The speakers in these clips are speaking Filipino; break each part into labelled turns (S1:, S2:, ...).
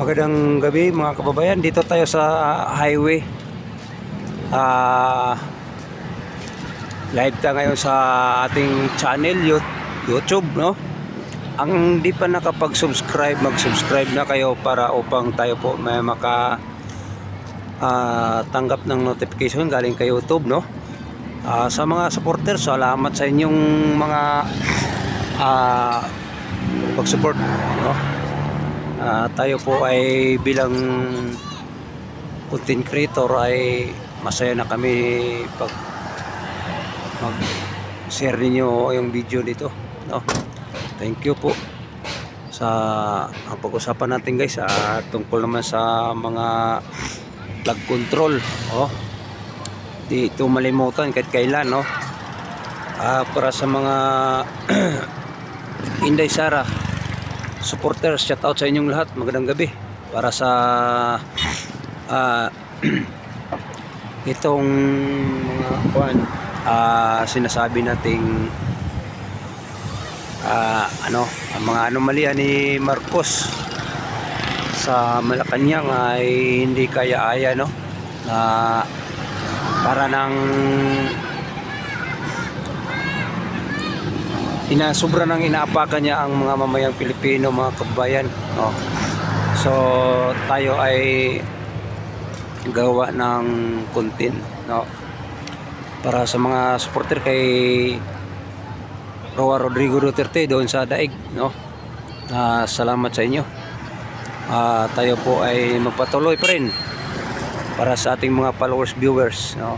S1: Magandang gabi mga kababayan. Dito tayo sa highway. Live tayo ngayon sa ating channel YouTube, no? Ang di pa nakapag-subscribe, mag-subscribe na kayo para upang tayo po may tanggap ng notification galing kay YouTube, no? Sa mga supporters, salamat sa inyong mga pag-support, no? Tayo po ay bilang content creator ay masaya na kami pag mag-share ninyo yung video dito, no? Thank you po sa ang pag-usapan natin, guys, tungkol naman sa mga plug control. Di ito malimutan kahit kailan, no? Para sa mga Inday Sara supporters, shout out sa inyong lahat. Magandang gabi. Para sa itong mga sinasabi nating ang mga anomalya ni Marcos sa Malacanang ay hindi kaya-aya, no? Na para nang sobra nang inaapakan niya ang mga mamayang Pilipino, mga kabayan, no? So tayo ay gawa ng content, no? Para sa mga supporter kay Roa Rodrigo Duterte doon sa daig, no? Salamat sa inyo. Tayo po ay magpatuloy pa rin para sa ating mga followers, viewers, no?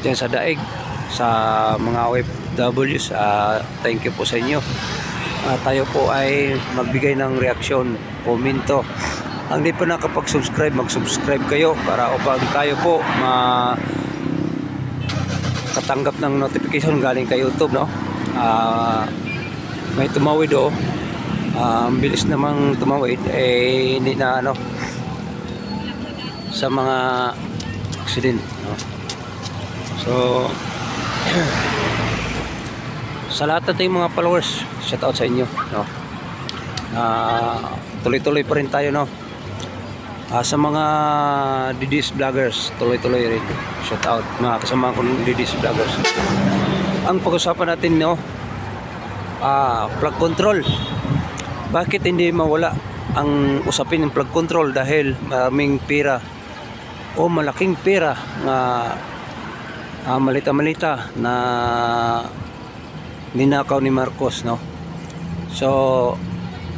S1: Diyan sa daig, sa mga OFWs, thank you po sa inyo. Tayo po ay magbigay ng reaksyon, komento. Ang di pa nakapag-subscribe, mag-subscribe kayo para upang tayo po katanggap ng notification galing kay YouTube, no? May tumawid ang bilis namang tumawid, hindi na sa mga accident, no? So sa lahat nating mga followers, shout out sa inyo, no? Tuloy-tuloy pa rin tayo, no? Sa mga DDS vloggers, tuloy-tuloy rin, shout out mga kasama kong DDS vloggers. Ang pag-usapan natin, no, plug control. Bakit hindi mawala ang usapin ng plug control? Dahil maraming pera o malaking pera na malita-malita na ninakaw ni Marcos, no? So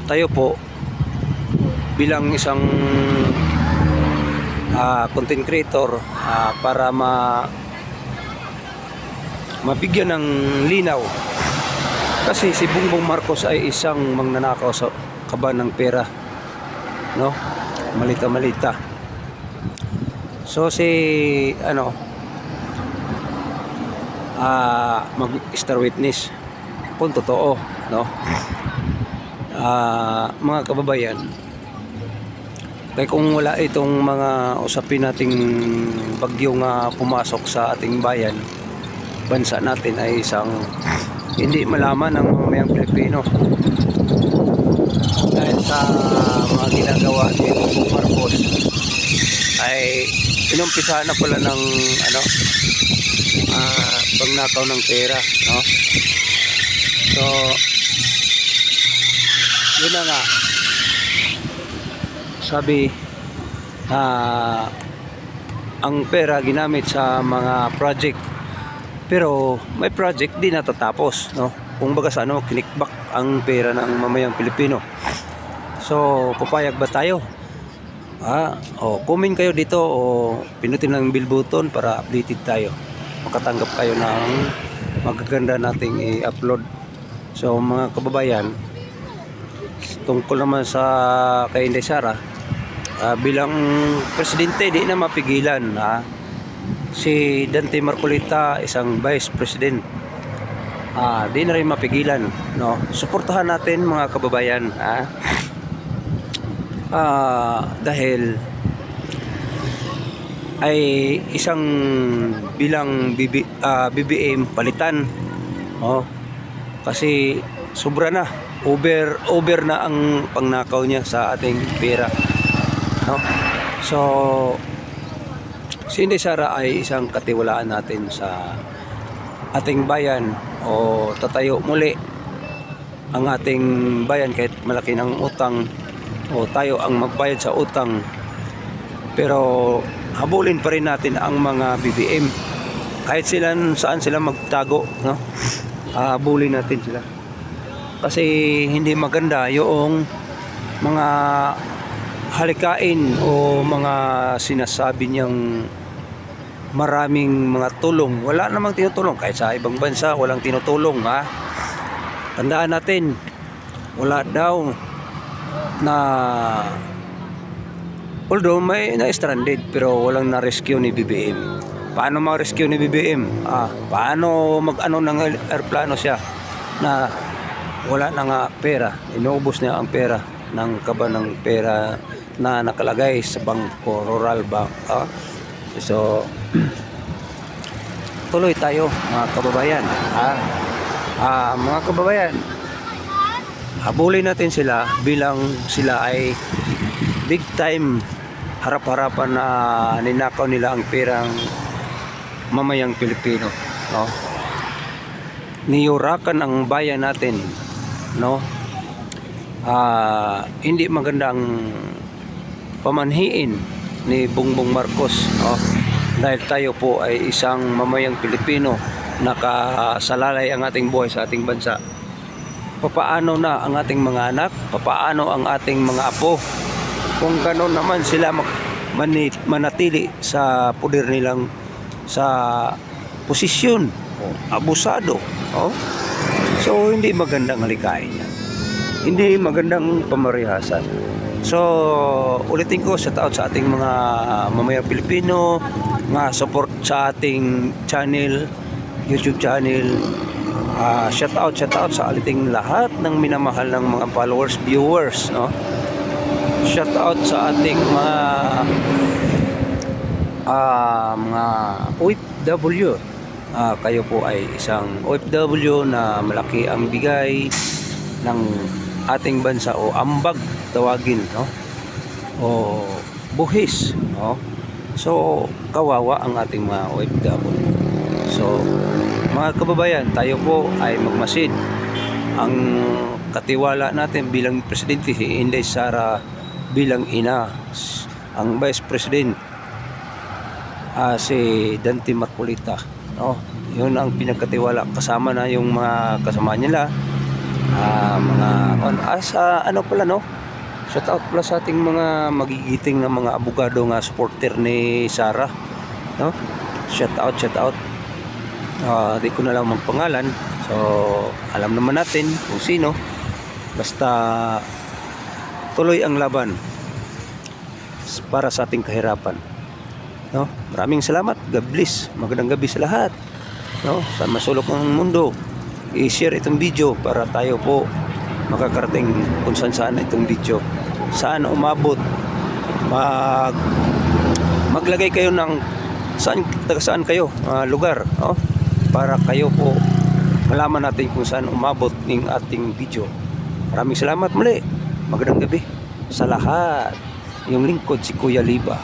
S1: tayo po bilang isang content creator, para mabigyan ng linaw, kasi si Bongbong Marcos ay isang magnanakaw sa kaban ng pera, no? Malita-malita. So mag-star witness kung totoo, no? Mga kababayan, kaya kung wala itong mga usapin nating bagyo nga pumasok sa ating bayan, bansa natin ay isang hindi malaman ng mamayang Pilipino dahil sa mga ginagawa ni Bongbong Marcos. Ay inumpisahan na pala ng pagnakaw ng pera, no? So yun na nga, sabi ang pera ginamit sa mga project, pero may project di natatapos, no? Kung baga sa kinikbak ang pera ng mamayang Pilipino. So papayag ba tayo? Comment kayo dito o pinutin ng bell button para updated tayo, makatanggap kayo ng magaganda nating i-upload. So mga kababayan, tungkol naman sa kay Inday Sara, bilang presidente di na mapigilan, si Dante Marcolita isang vice president, di na rin mapigilan, no? Suportahan natin mga kababayan, dahil ay isang bilang BBM palitan, kasi sobra na, over na ang pangnakaw niya sa ating pera. no? So si Inday Sara ay isang katiwalaan natin sa ating bayan, o tatayo muli ang ating bayan kahit malaki ng utang o tayo ang magbayad sa utang, pero habulin pa rin natin ang mga BBM kahit sila saan sila magtago, no? Habulin natin sila kasi hindi maganda yung mga halikain o mga sinasabi niyang maraming mga tulong. Wala namang tinutulong kahit sa ibang bansa, walang tinutulong, ha. Tandaan natin, wala daw na, although may na-stranded pero walang na-rescue ni BBM. Paano ma-rescue ni BBM? Paano mag-ano ng aeroplano siya na wala na nga pera, inuubos niya ang pera ng kaba ng pera na nakalagay sa bangko, Rural Bank. So tuloy tayo mga kababayan, mga kababayan, habulin natin sila bilang sila ay big time harap-harapan na ninakaw nila ang perang mamayang Pilipino, no? Niyurakan ang bayan natin, no? Hindi magandang pamanhiin ni Bongbong Marcos, no? Dahil tayo po ay isang mamayang Pilipino, nakasalalay ang ating buhay sa ating bansa. Papaano na ang ating mga anak? Papaano ang ating mga apo? Kung gano'n naman sila manatili sa poder nilang sa posisyon, abusado, so hindi magandang halikain yan, hindi magandang pamarihasan. So ulitin ko, shout out sa ating mga mamayang Pilipino nga support sa ating channel, YouTube channel. Shout out sa ating lahat ng minamahal ng mga followers, viewers, no? Shout out sa ating mga OFW. Kayo po ay isang OFW na malaki ang bigay ng ating bansa, o ambag tawagin, no? O buhis, no? So kawawa ang ating mga OFW. So mga kababayan, tayo po ay magmasid. Ang katiwala natin bilang presidente si Inday Sara bilang ina, ang vice president si Dante Marcolita, no? Yun ang pinagkatiwala, kasama na yung mga kasama nila, mga ano pala, no? Shout out pala sa ating mga magigiting na mga abogado nga supporter ni Sara, no? Shout out. Di ko na lang magpangalan, so alam naman natin kung sino. Basta tuloy ang laban para sa ating kahirapan, no? Maraming salamat. God bless. Magandang gabi sa lahat, no? Sa masulok ng mundo, i-share itong video para tayo po makakarating kung saan itong video, saan umabot. Maglagay kayo ng saan kayo lugar, no? Para kayo po malaman natin kung saan umabot ng ating video. Maraming salamat muli. Magandang gabi sa lahat. Yung lingkod si Kuya Liba.